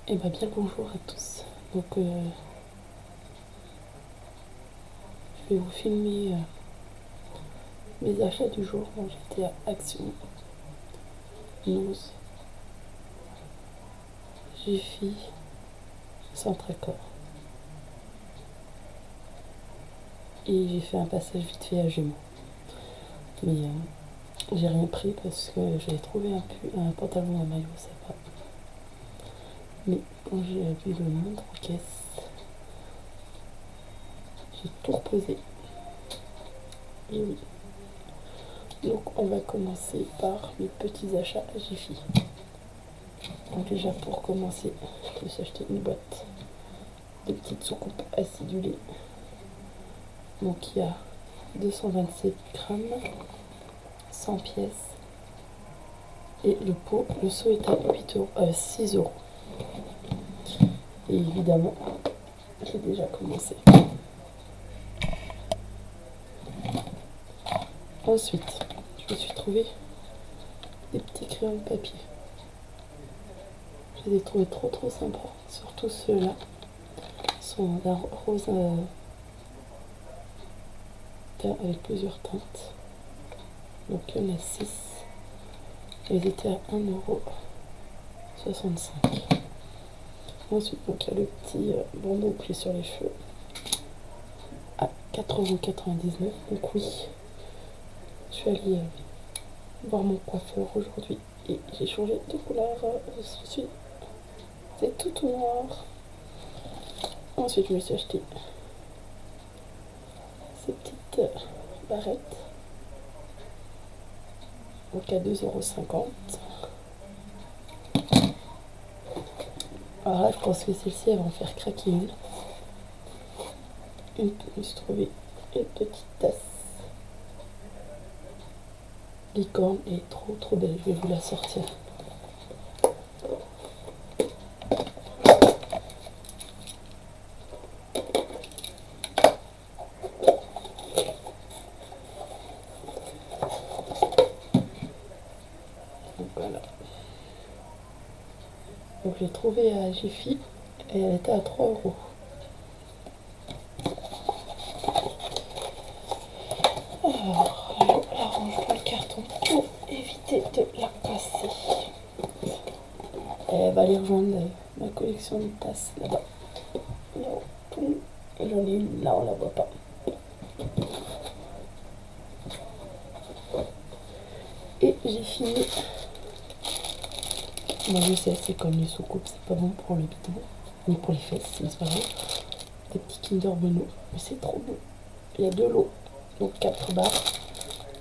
Et bien le bonjour à tous. Donc je vais vous filmer mes achats du jour. Donc j'étais à Action, News, Jiffy, Centracor. Et j'ai fait un passage vite fait à Gémeaux. Mais j'ai rien pris parce que j'avais trouvé un pantalon à maillot, ça va. Mais quand j'ai vu le nombre en caisse, j'ai tout reposé. Et oui. Donc on va commencer par mes petits achats à Jiffy. Donc déjà pour commencer, je me suis acheté une boîte de petites soucoupes acidulées. Donc il y a 227 grammes, 100 pièces. Et le seau est à 6 euros. Et évidemment, j'ai déjà commencé. Ensuite, je me suis trouvé des petits crayons de papier. Je les ai trouvés trop sympas. Surtout ceux-là sont d'un rose avec plusieurs teintes. Donc il y en a 6. Ils étaient à 1,65 €. Ensuite, donc, il y a le petit bandeau pris sur les cheveux à 4,99 €. Donc oui, je suis allée voir mon coiffeur aujourd'hui et j'ai changé de couleur. C'est tout noir. Ensuite, je me suis acheté ces petites barrettes. Donc à 2,50 €. Alors là, je pense que celle-ci, elle va en faire craquer une. Je me suis trouvé une petite tasse. Licorne est trop belle. Je vais vous la sortir. Donc voilà. Donc j'ai trouvé à Jiffy et elle était à 3 €. Alors, je la range dans le carton pour éviter de la casser. Elle va aller rejoindre ma collection de tasses là-bas. J'en ai une là, on la voit pas. Et j'ai fini. Moi je sais, c'est comme les soucoupes, c'est pas bon pour le bidon, ni pour les fesses, mais c'est pas grave. Des petits Kinder Bueno, mais c'est trop bon. Il y a 2 lots, donc 4 barres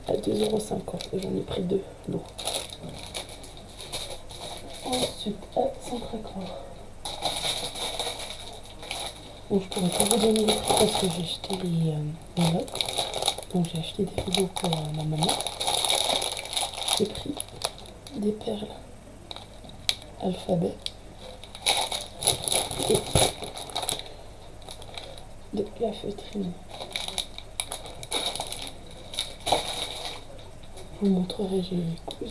à 2,50 €. Et j'en ai pris 2 lots. Ensuite, à Centracor. Bon, je pourrais pas vous donner les prix parce que j'ai acheté les notes. Donc j'ai acheté des rideaux pour ma maman. J'ai pris des perles alphabet et de la feutrine. Je vous montrerai, j'ai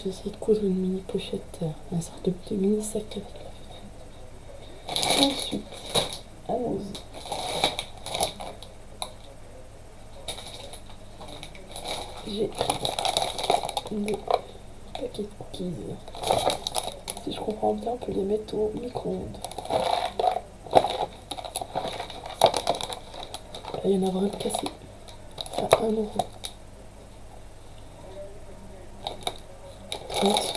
essayé de coudre une mini pochette, un sorte de mini sac avec la feutrine. Ensuite, allons-y. J'ai des paquets de cookies. Si je comprends bien, on peut les mettre au micro-ondes. Il y en a vraiment cassé à 1 €. 30.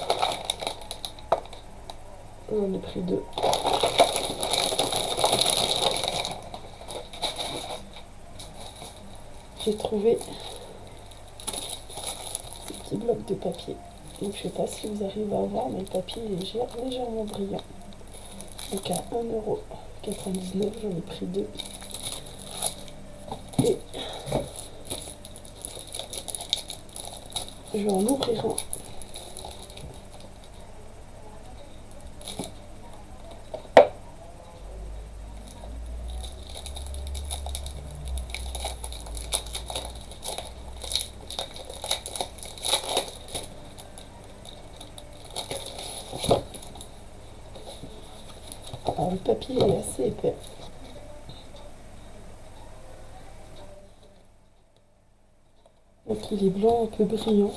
J'en ai pris 2. J'ai trouvé ces petits blocs de papier. Donc je sais pas si vous arrivez à voir, mais le papier est légèrement brillant. Donc à 1,99 €, j'en ai pris 2. Et je vais en ouvrir un. Alors le papier est assez épais. Donc il est blanc un peu brillant.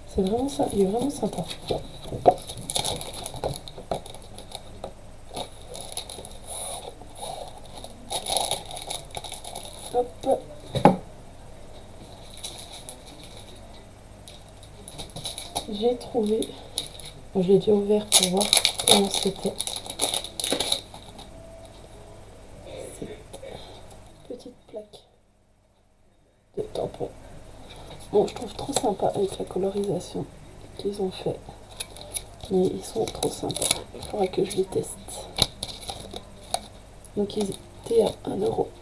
C'est vraiment ça, il est vraiment sympa. Hop. J'ai trouvé, je l'ai déjà ouvert pour voir comment c'était. Cette petite plaque de tampon. Bon, je trouve trop sympa avec la colorisation qu'ils ont fait. Mais ils sont trop sympas. Il faudra que je les teste. Donc ils étaient à 1,99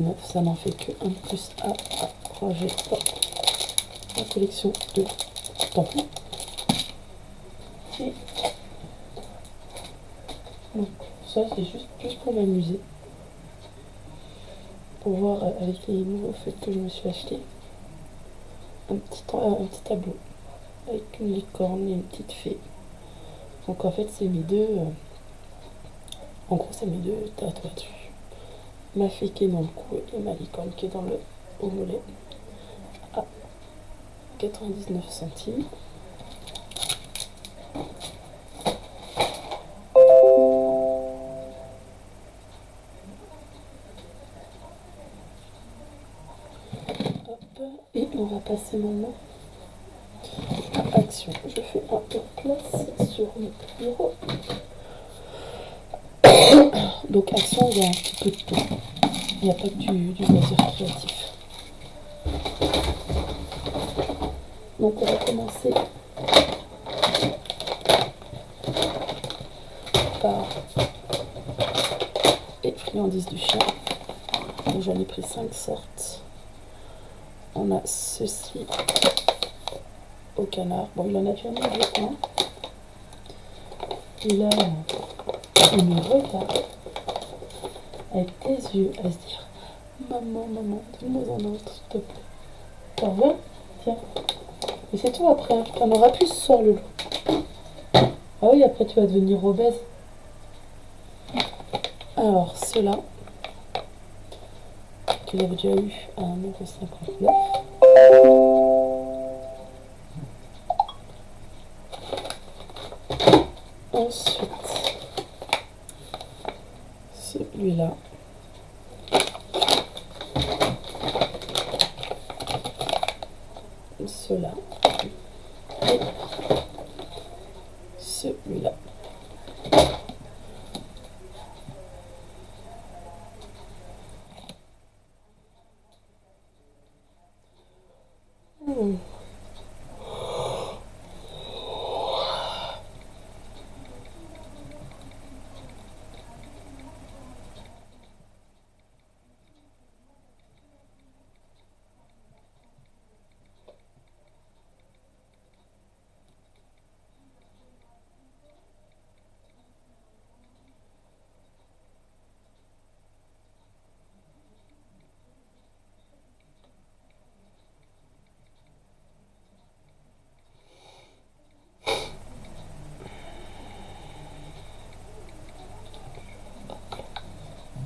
€. Ça n'en fait que un de plus à ranger dans la collection de tampons. Et donc, ça c'est juste pour m'amuser. Pour voir avec les nouveaux feutres que je me suis acheté. Un petit tableau avec une licorne et une petite fée. Donc en fait c'est mes deux... en gros c'est mes deux tatouages. Ma fée qui est dans le cou et ma licorne qui est dans le au mollet. À 99 centimes. Hop, et on va passer maintenant à Action. Je fais un peu de place sur mon bureau. Donc Action, il y a un petit peu de tout. Il n'y a pas que du loisir créatif. Donc on va commencer par les friandises du chien. Donc j'en ai pris 5 sortes. On a ceci au canard. Bon, il en a déjà mangé un. Et là, il me regarde avec des yeux à se dire maman, donne-moi un autre, s'il te plaît. T'en veux? Tiens. Et c'est tout après, hein. T'en auras plus ce soir, Loulou. Ah oui, après tu vas devenir obèse. Alors, ceux-là, que j'avais déjà eu à 1,59 €. Ensuite, celui-là. Ceux-là. Et celui-là.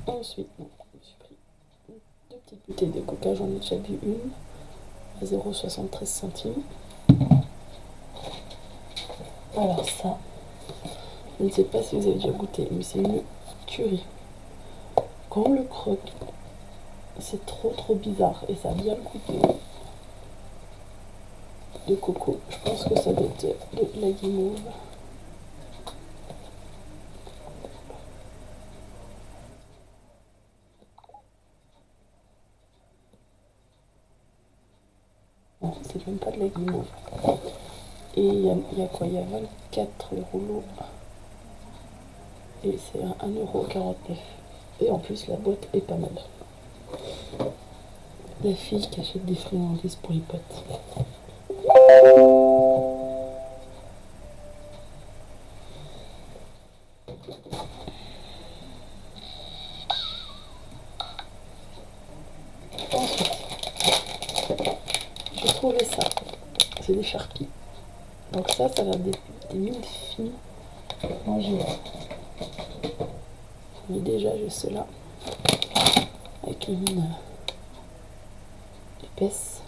Ensuite, je me suis pris 2 petites bouteilles de coca, j'en ai déjà bu une à 0,73 centimes. Alors ça, je ne sais pas si vous avez déjà goûté, mais c'est une tuerie. Quand on le croque, c'est trop bizarre et ça a bien le goût de coco. Je pense que ça doit être de la guimauve. Non, c'est même pas de la guimauve. Et il y a quoi? Il y a 24 rouleaux. Et c'est à 1,49 €. Et en plus, la boîte est pas mal. La fille qui achète des friandises pour les potes. Ensuite, j'ai trouvé ça. c'est des Sharpies. Donc ça va être des mines fines. Moi mais déjà j'ai ceux-là avec les mines épaisses.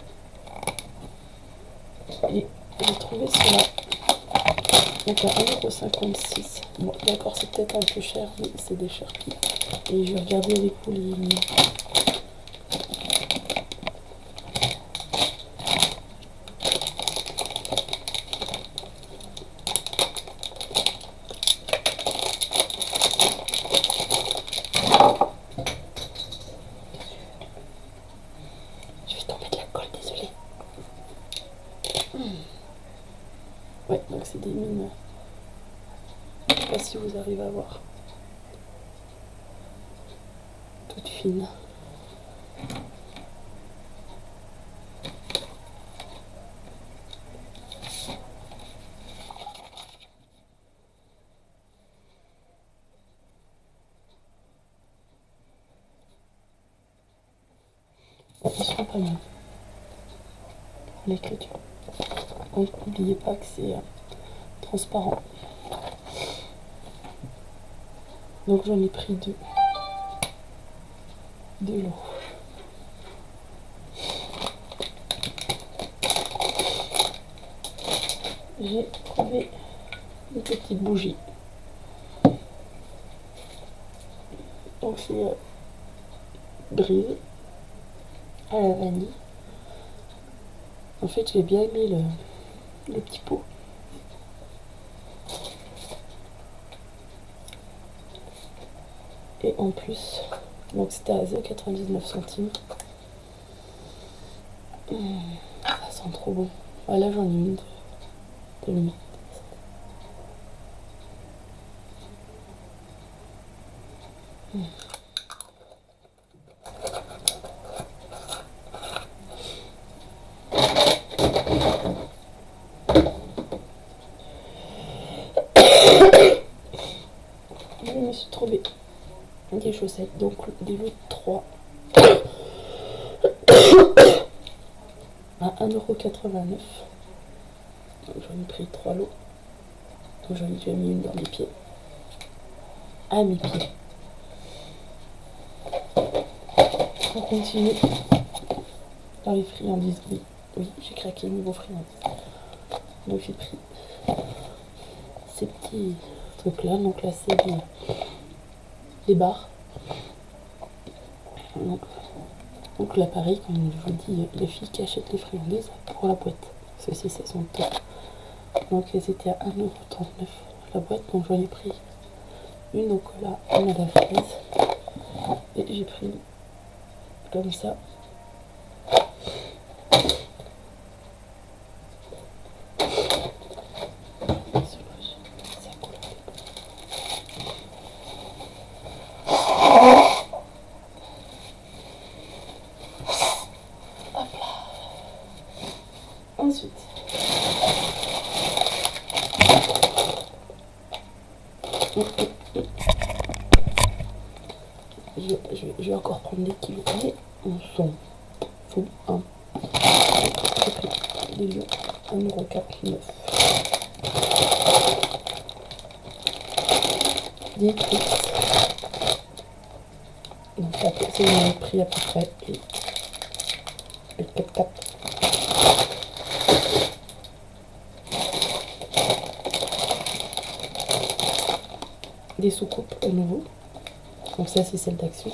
Et j'ai trouvé ceux-là. Donc à 1,56 €. Bon d'accord, c'est peut-être un peu cher, mais c'est des Sharpies. Et je vais regarder avec vous les mines. Je vais tomber de la colle, désolé. Ouais, donc c'est des mines. Je sais pas si vous arrivez à voir. Toutes fines. Bon, ils sont pas mal. L'écriture. Donc n'oubliez pas que c'est transparent. Donc j'en ai pris deux. De l'eau. J'ai trouvé une petite bougie. Donc c'est brise à la vanille. En fait j'ai bien aimé le petit pot. Et en plus, donc c'était à 0,99 centimes. Ça sent trop bon. Voilà, j'en ai une de limite. Je me suis trouvé des chaussettes, donc des lots de 3 à 1,89 €. Donc j'en ai pris 3 lots. Donc j'en ai déjà mis une dans les pieds. À mes pieds. On continue dans les friandises. Oui, oui, j'ai craqué niveau friandises. Donc j'ai pris ces petits trucs là. Donc là c'est des barres. Donc là pareil, comme je vous dis, les filles qui achètent les friandises pour la boîte. Parce que c'est son top. Donc elles étaient à 1,39 € la boîte. Donc j'en ai pris une au cola, une à la fraise. Et j'ai pris comme ça. Ensuite, je vais encore prendre des kilos, mais on s'en fout. Hein. J'ai pris des lions, 1,49 €. Des trucs. Donc c'est le même prix à peu près. Et le 4x4. Des soucoupes au nouveau. Donc ça c'est celle d'Action.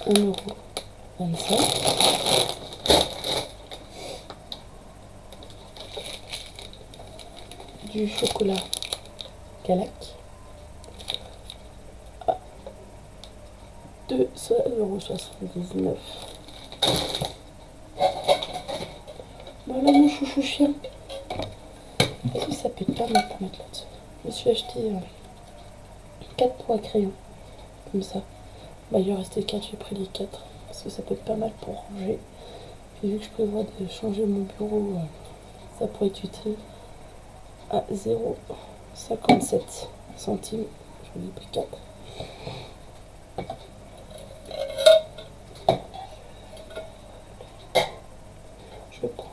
1,25 €. Du chocolat Calac. 2,79 €. Voilà mon chouchou chien. Est-ce que ça pète pas mal pour mettre là-dessus? Je me suis acheté 4 poids crayons. Comme ça. Bah il en restait 4, j'ai pris les 4. Parce que ça peut être pas mal pour ranger. Puis vu que je prévois de changer mon bureau, ça pourrait être utile. À 0,57 centimes. J'en ai pris 4. Je prends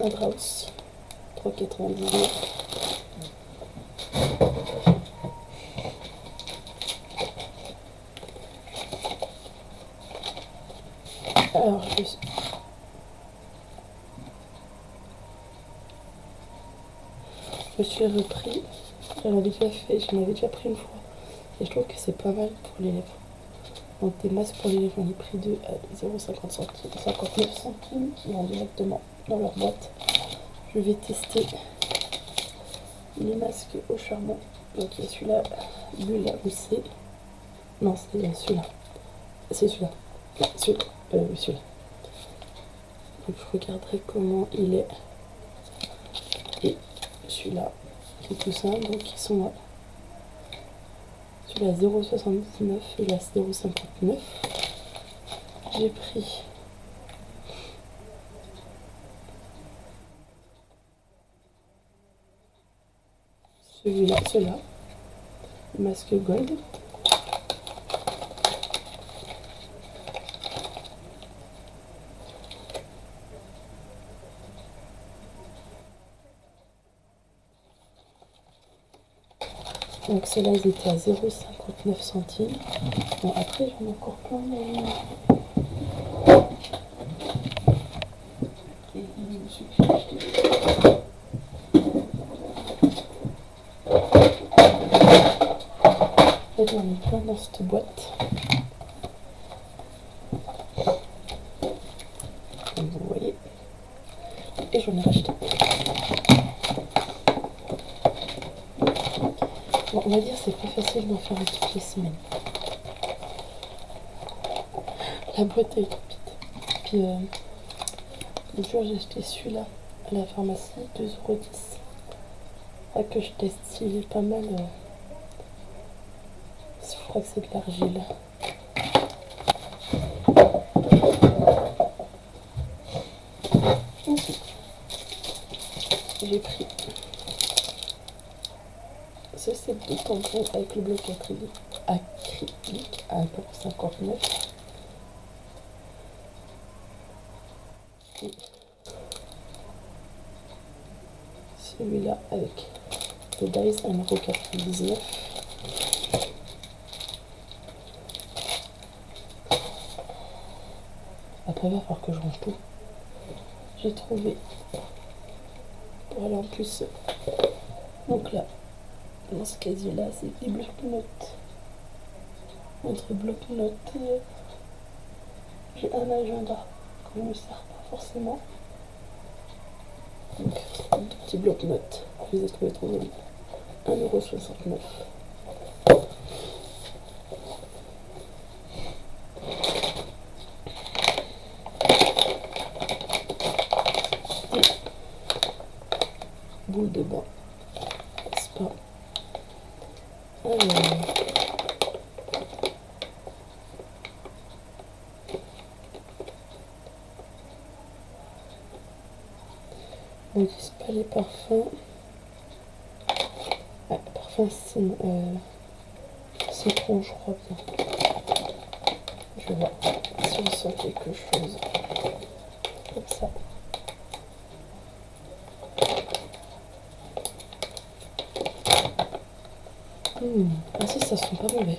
Madhouse 3,99. Alors je suis repris, j'en avais déjà pris une fois et je trouve que c'est pas mal pour les lèvres. Donc des masques pour les lèvres, j'en ai pris deux à 0,59 centimes qui vont directement dans leur boîte. Je vais tester les masques au charbon. Donc il y a celui-là, bulle à mousser. Non, c'est celui-là. C'est celui-là. Non, celui-là. Celui-là. Donc je regarderai comment il est. Et celui-là, qui est tout simple, donc ils sont là. Celui-là 0,79 et là 0,59. J'ai pris celui-là, masque gold. Donc ceux-là, ils étaient à 0,59 centimes. Bon, après, j'en ai encore plein. En fait, j'en ai plein dans cette boîte. Comme vous voyez. Et j'en ai racheté. Bon, on va dire que c'est plus facile d'en faire toutes les semaines. La boîte est petite. Puis, le jour, j'ai acheté celui-là à la pharmacie, 2,10 €. Que je teste s'il est pas mal. Je crois que c'est de l'argile. Ensuite, j'ai pris ce set de tampons avec le bloc acrylique à 1,59 €. Et celui-là avec le Dice à 1,99 €. Après, il va falloir que je range tout. J'ai trouvé pour aller en plus. Donc là, dans ce casier-là, c'est des bloc-notes. Entre bloc-notes, j'ai un agenda qui ne me sert pas forcément. Donc, deux petits bloc-notes. Je les ai trouvés trop jolis. 1,69 €. Boule de bain. Spa. Alors. On ne dit pas les parfums. Ouais, parfum citron, je crois bien. Je vais voir si on sent quelque chose. Comme ça. Ah si, ça sent pas mauvais.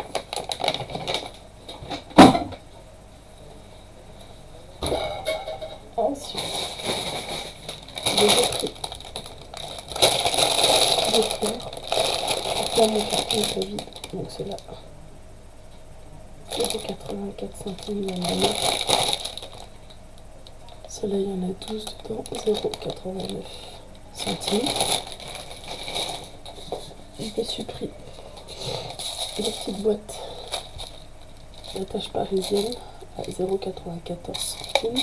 Ensuite, j'ai pris des fleurs. Là, mon carton est vide, donc c'est là. 0,84 centimes, il y en a 9. Celle-là, il y en a 12 dedans, 0,89 centimes. Je me suis pris des petites boîtes d'attache parisienne à 0,94 centimes.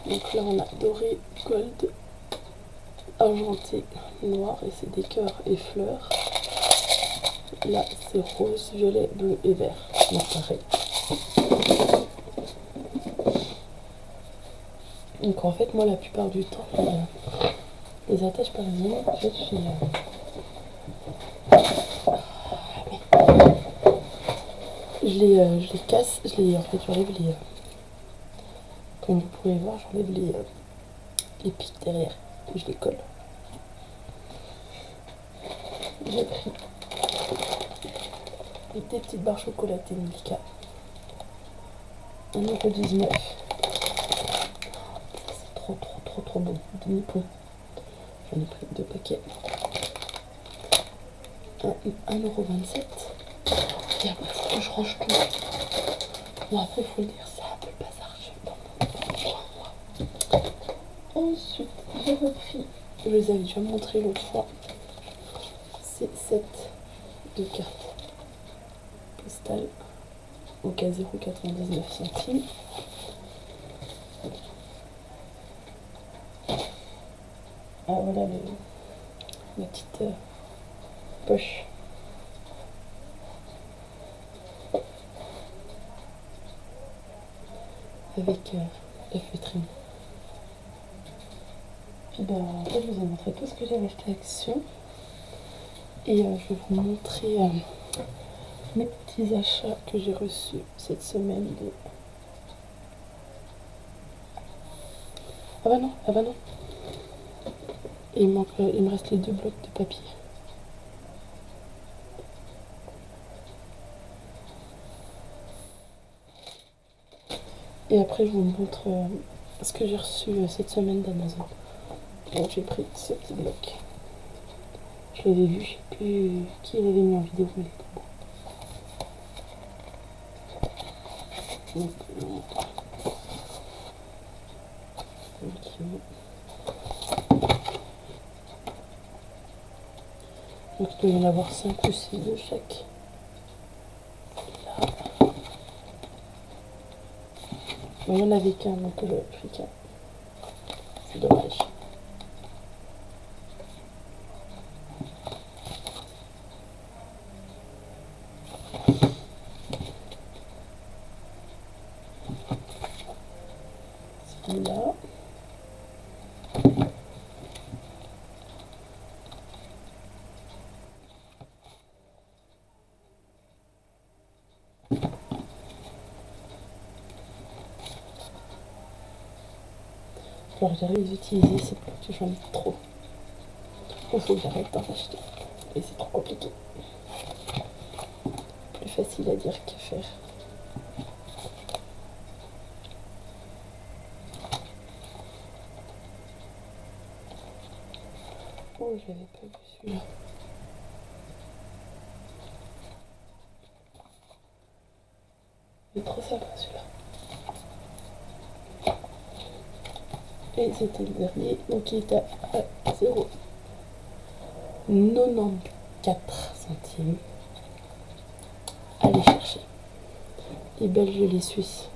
Donc là, on a doré, gold, argenté, noir, et c'est des cœurs et fleurs. Là, c'est rose, violet, bleu et vert. Donc pareil. Donc en fait, moi, la plupart du temps, les attaches parisiennes, en fait, je les casse, en fait, j'enlève les... comme vous pouvez voir, j'enlève les pics derrière et je les colle. J'ai pris des petites barres chocolatées Milka. 1,19 €. C'est trop bon. De Nippon. J'en ai pris 2 paquets. 1,27 €. Et après, il faut que je range tout. Bon, après, il faut le dire, c'est un peu le bazar. Ensuite, j'ai repris, je les avais déjà montré l'autre fois, ces sets de cartes postales au cas 0,99 centimes. Ah voilà la petite poche. Avec la feutrine. Puis bah, en fait, je vous ai montré tout ce que j'avais acheté à Action. Et je vais vous montrer mes petits achats que j'ai reçus cette semaine. Ah bah non. Et il me reste les 2 blocs de papier. Et après, je vous montre ce que j'ai reçu cette semaine d'Amazon. Donc j'ai pris ce petit bloc. Je l'avais vu, je sais plus qui l'avait mis en vidéo, mais il est trop beau. Donc, donc il doit y en avoir 5 ou 6 de chaque. Là. Bon, il n'y en avait qu'un, donc je l'ai pris qu'un. C'est dommage. Celui-là. Alors j'arrive à les utiliser, c'est pas que j'en ai trop. Il faut que j'arrête d'en acheter. Et c'est trop compliqué. Plus facile à dire qu'à faire. Oh, je l'avais pas vu celui-là. Il est trop sympa celui-là. Et c'était le dernier, donc il était à 0,94 centimes. Allez chercher. Les Belges et les Suisses,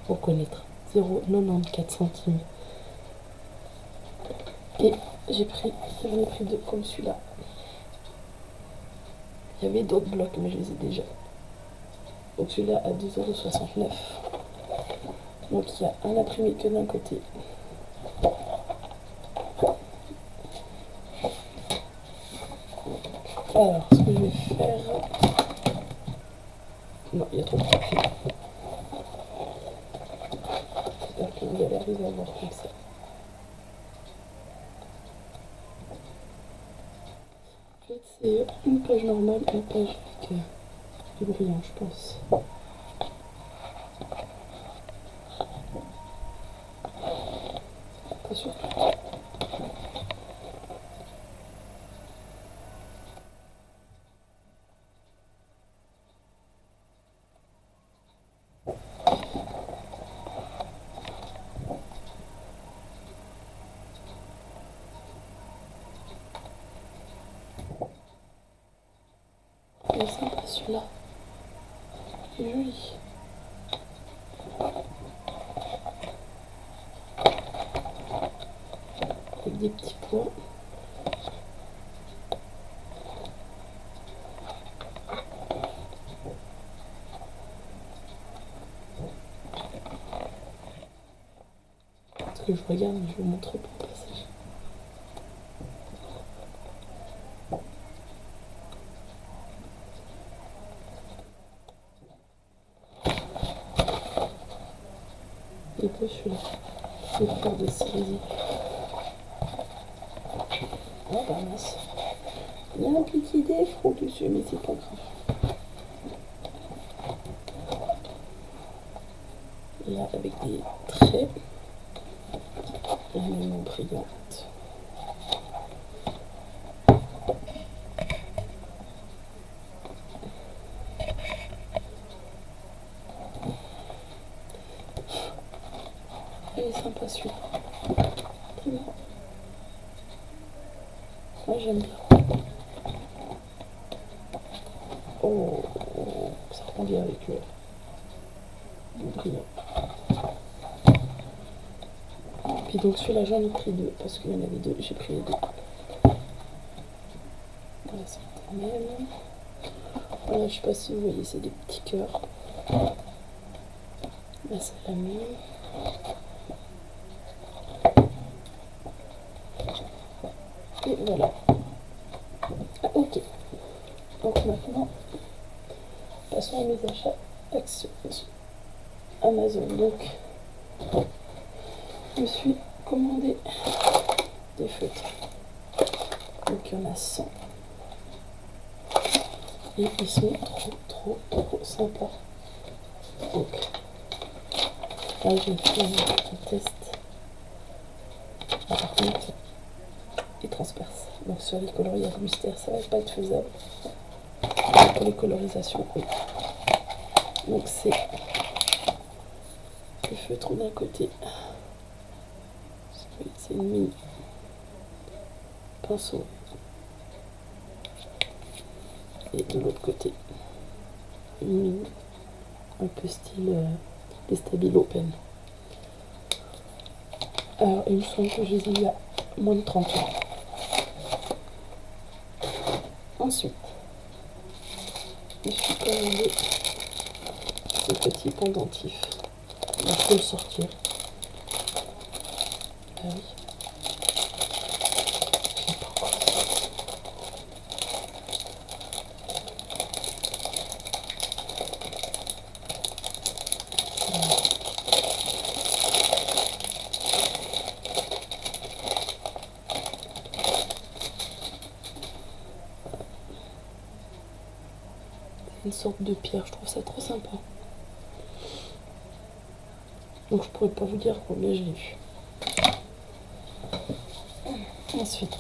pour connaître. 0,94 centimes. Et j'en ai pris 2 comme celui-là. Il y avait d'autres blocs, mais je les ai déjà. Donc celui-là à 2,69 €. Donc il y a un imprimé que d'un côté. Alors, ce que je vais faire... Non, il y a trop de papier. J'espère que vous allez arriver à voir comme ça. En fait, c'est une page normale, une page avec du brillant, je pense. Pas sûr. Il est sympa celui-là. Il est joli. Avec des petits points. Parce que je regarde, mais je vous montre pas le passage. Et puis celui-là. C'est le fleur de cerisier. Ah bah mince. Il y a un petit défaut dessus, mais c'est pas grave. Là, avec des traits, la même brillante. Il est sympa celui-là. Très bien. Moi j'aime bien. Oh, ça rend bien avec le brillant. Puis donc celui-là j'en ai pris deux parce qu'il y en avait deux, j'ai pris les deux. Voilà, c'est le même. Voilà, je sais pas si vous voyez, c'est des petits cœurs. Là c'est la même. Et voilà. Ah, ok. Donc maintenant, passons à mes achats Action Amazon. Donc, je me suis commandé des feutres. Donc il y en a 100. Et ils sont trop sympas. Donc, là j'ai fait un test. Par contre, ils transpercent. Donc sur les coloriages mystères, ça va pas être faisable. Pour les colorisations, oui. Donc c'est le feutre d'un côté. C'est une mini pinceau. Et de l'autre côté, une mini, un peu style des Stabilo Pen. Alors il me semble que je les ai eu à moins de 30 euros. Ensuite, je me suis commandé ce petit pendentif. Il faut le sortir. Ah oui. Une sorte de pierre, je trouve ça trop sympa. Donc je pourrais pas vous dire combien je l'ai vu. Ensuite,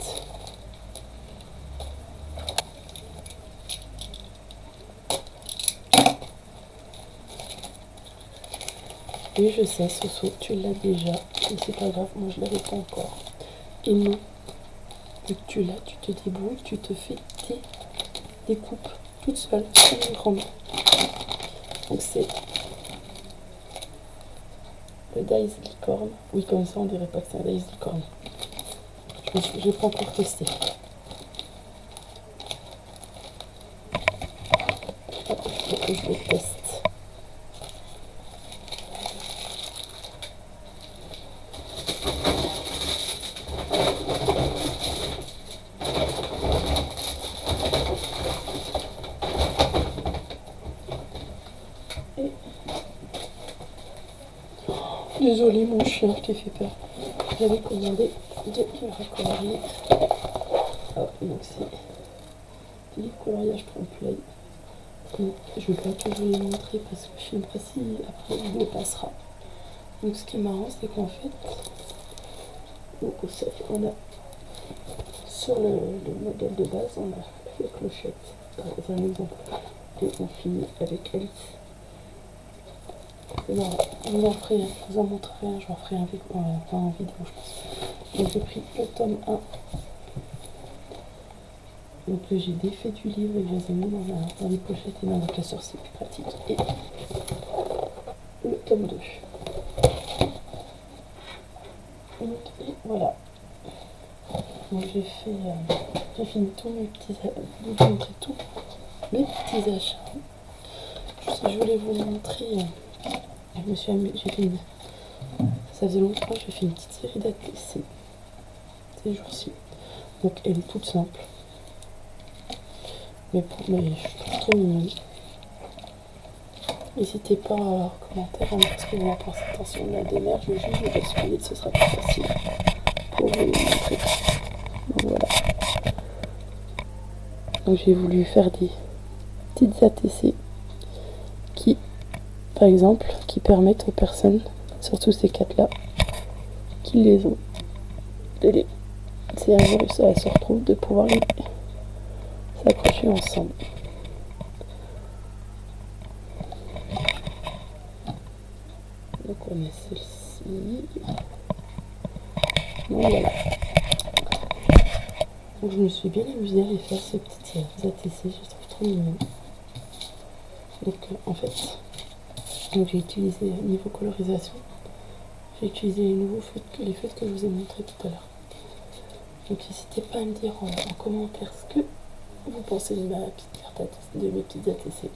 oui je sais, Soso, tu l'as déjà, mais c'est pas grave, moi je l'avais pas encore. Et non, dès que tu l'as, tu te débrouilles, tu te fais tes découpes toute seule, comme une grande. Donc c'est le Dice Licorne. Oui, comme ça on dirait pas que c'est un Dice Licorne. Je n'ai pas encore testé. Hop, je le teste. Et... Désolé mon chien, je t'ai fait peur. J'avais commandé des colorier. Ah, donc c'est des coloriages trompe-l'œil. Je ne vais pas tout vous les montrer parce que je ne sais pas si après la vidéo passera. Donc ce qui est marrant, c'est qu'en fait, donc on a sur le modèle de base, on a les clochettes, par exemple, et on finit avec Alice. Non, je vous en ferai un, je vous en montrerai un, j'en ferai un en vidéo, je pense. Donc j'ai pris le tome 1. Donc j'ai défait du livre et je les ai mis dans les pochettes et dans le classeur, c'est plus pratique. Et le tome 2. Donc, et voilà. Donc j'ai fini tous mes petits achats. Je voulais vous montrer. J'ai fait ça faisait longtemps que j'ai fait une petite série d'ATC ces jours-ci. Donc elle est toute simple. Mais je trouve trop mignonne. N'hésitez pas en commentaire à me dire ce que vous en pensez. Attention, la démerde, je vais juste vous basculer, ce sera plus facile pour vous le montrer. Donc voilà. Donc j'ai voulu faire des petites ATC qui, par exemple, qui permettent aux personnes, surtout ces quatre-là, qui les ont, si un jour ça se retrouve, de pouvoir les s'accrocher ensemble. Donc on a celle-ci. Donc voilà. Donc je me suis bien amusée à les faire, ces petites ATC, je les trouve trop mignons. Donc en fait, j'ai utilisé niveau colorisation, j'ai utilisé les feutres que je vous ai montré tout à l'heure. Donc n'hésitez pas à me dire en commentaire ce que vous pensez de ma petite carte de mes petites ATC.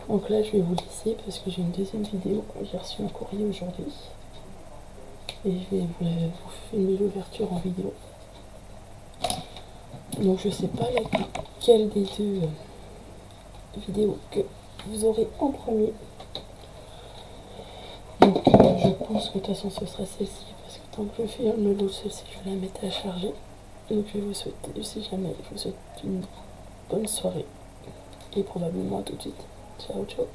Donc là je vais vous laisser parce que j'ai une deuxième vidéo. J'ai reçu un courrier aujourd'hui et je vais vous filmer l'ouverture en vidéo. Donc je sais pas laquelle des deux vidéos que vous aurez en premier. Donc je pense que de toute façon ce sera celle-ci parce que tant que je filme l'autre, celle-ci je vais la mettre à charger. Donc je vais vous souhaiter, si jamais, je vous souhaite une bonne soirée et probablement à tout de suite. Ciao ciao.